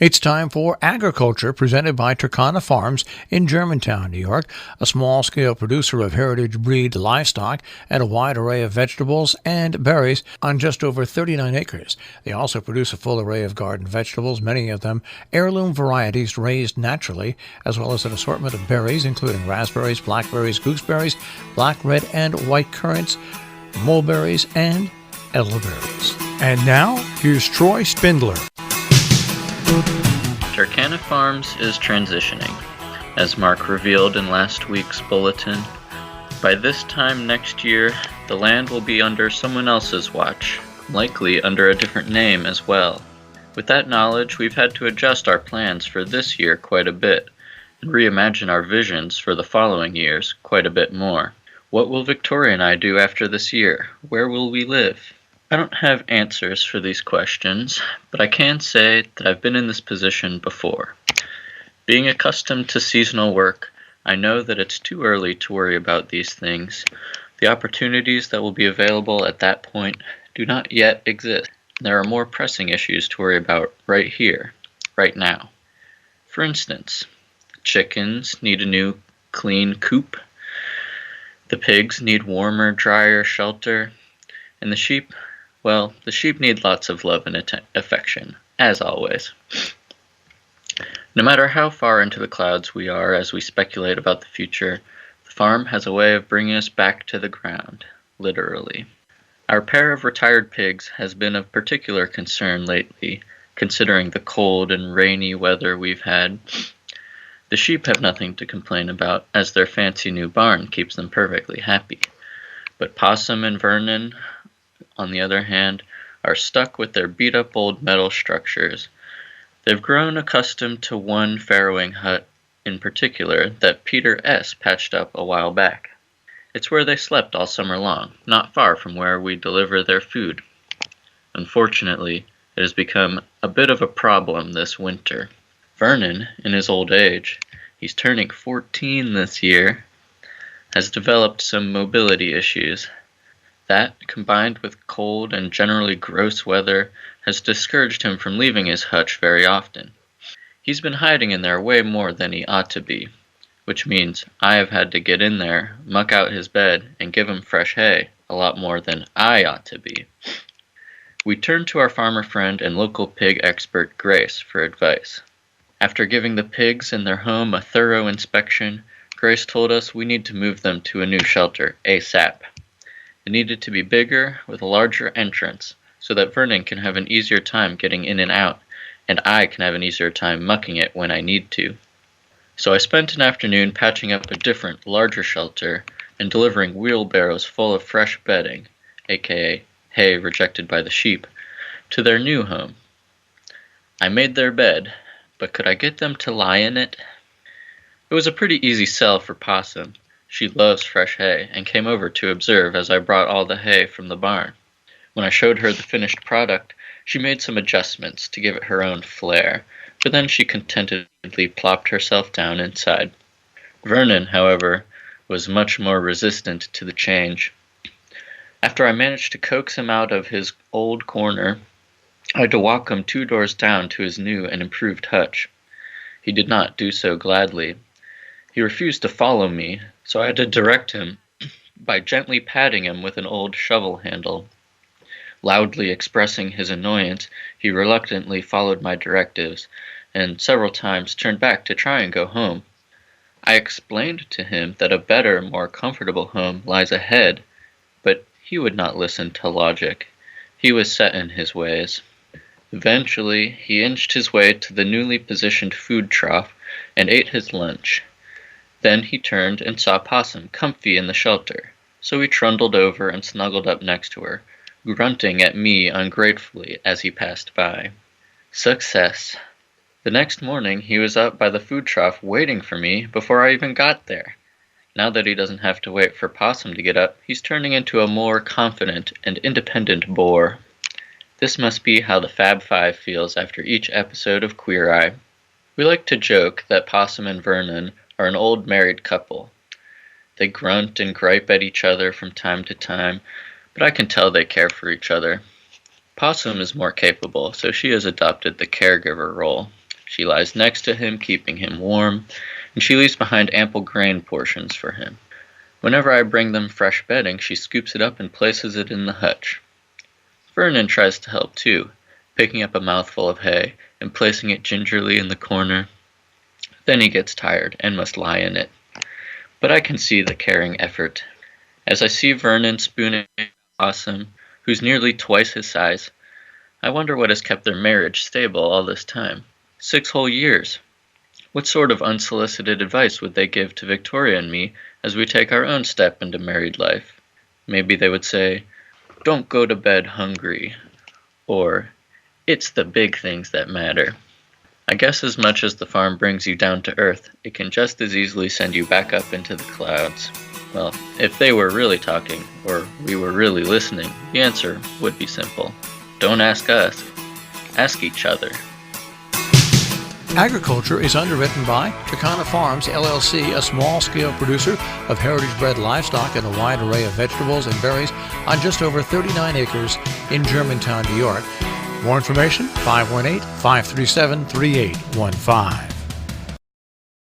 It's time for Agriculture, presented by Turkana Farms in Germantown, New York, a small-scale producer of heritage breed livestock and a wide array of vegetables and berries on just over 39 acres. They also produce a full array of garden vegetables, many of them heirloom varieties raised naturally, as well as an assortment of berries, including raspberries, blackberries, gooseberries, black, red, and white currants, mulberries, and elderberries. And now, here's Troy Spindler. Turkana Farms is transitioning, as Mark revealed in last week's bulletin. By this time next year, the land will be under someone else's watch, likely under a different name as well. With that knowledge, we've had to adjust our plans for this year quite a bit, and reimagine our visions for the following years quite a bit more. What will Victoria and I do after this year? Where will we live? I don't have answers for these questions, but I can say that I've been in this position before. Being accustomed to seasonal work, I know that it's too early to worry about these things. The opportunities that will be available at that point do not yet exist. There are more pressing issues to worry about right here, right now. For instance, the chickens need a new, clean coop. The pigs need warmer, drier shelter. And the sheep, well, the sheep need lots of love and affection, as always. No matter how far into the clouds we are as we speculate about the future, the farm has a way of bringing us back to the ground, literally. Our pair of retired pigs has been of particular concern lately, considering the cold and rainy weather we've had. The sheep have nothing to complain about, as their fancy new barn keeps them perfectly happy. But Possum and Vernon, on the other hand, are stuck with their beat-up old metal structures. They've grown accustomed to one farrowing hut in particular that Peter S. patched up a while back. It's where they slept all summer long, not far from where we deliver their food. Unfortunately, it has become a bit of a problem this winter. Vernon, in his old age, he's turning 14 this year, has developed some mobility issues. That, combined with cold and generally gross weather, has discouraged him from leaving his hutch very often. He's been hiding in there way more than he ought to be, which means I have had to get in there, muck out his bed, and give him fresh hay a lot more than I ought to be. We turned to our farmer friend and local pig expert Grace for advice. After giving the pigs in their home a thorough inspection, Grace told us we need to move them to a new shelter ASAP. It needed to be bigger, with a larger entrance, so that Vernon can have an easier time getting in and out, and I can have an easier time mucking it when I need to. So I spent an afternoon patching up a different, larger shelter and delivering wheelbarrows full of fresh bedding, aka hay rejected by the sheep, to their new home. I made their bed, but could I get them to lie in it? It was a pretty easy sell for Possum. She loves fresh hay and came over to observe as I brought all the hay from the barn. When I showed her the finished product, she made some adjustments to give it her own flair, but then she contentedly plopped herself down inside. Vernon, however, was much more resistant to the change. After I managed to coax him out of his old corner, I had to walk him 2 doors down to his new and improved hutch. He did not do so gladly. He refused to follow me, so I had to direct him by gently patting him with an old shovel handle. Loudly expressing his annoyance, he reluctantly followed my directives, and several times turned back to try and go home. I explained to him that a better, more comfortable home lies ahead, but he would not listen to logic. He was set in his ways. Eventually, he inched his way to the newly positioned food trough and ate his lunch. Then he turned and saw Possum comfy in the shelter, so he trundled over and snuggled up next to her, grunting at me ungratefully as he passed by. Success. The next morning, he was up by the food trough waiting for me before I even got there. Now that he doesn't have to wait for Possum to get up, he's turning into a more confident and independent boar. This must be how the Fab Five feels after each episode of Queer Eye. We like to joke that Possum and Vernon are an old married couple. They grunt and gripe at each other from time to time, but I can tell they care for each other. Possum is more capable, so she has adopted the caregiver role. She lies next to him, keeping him warm, and she leaves behind ample grain portions for him. Whenever I bring them fresh bedding, she scoops it up and places it in the hutch. Vernon tries to help too, picking up a mouthful of hay and placing it gingerly in the corner. Then he gets tired and must lie in it. But I can see the caring effort. As I see Vernon spooning Possum, who's nearly twice his size, I wonder what has kept their marriage stable all this time. 6 whole years. What sort of unsolicited advice would they give to Victoria and me as we take our own step into married life? Maybe they would say, "Don't go to bed hungry," or "It's the big things that matter." I guess as much as the farm brings you down to earth, it can just as easily send you back up into the clouds. Well, if they were really talking, or we were really listening, the answer would be simple. Don't ask us, ask each other. Agriculture is underwritten by Turkana Farms, LLC, a small-scale producer of heritage-bred livestock and a wide array of vegetables and berries on just over 39 acres in Germantown, New York. More information, 518-537-3815.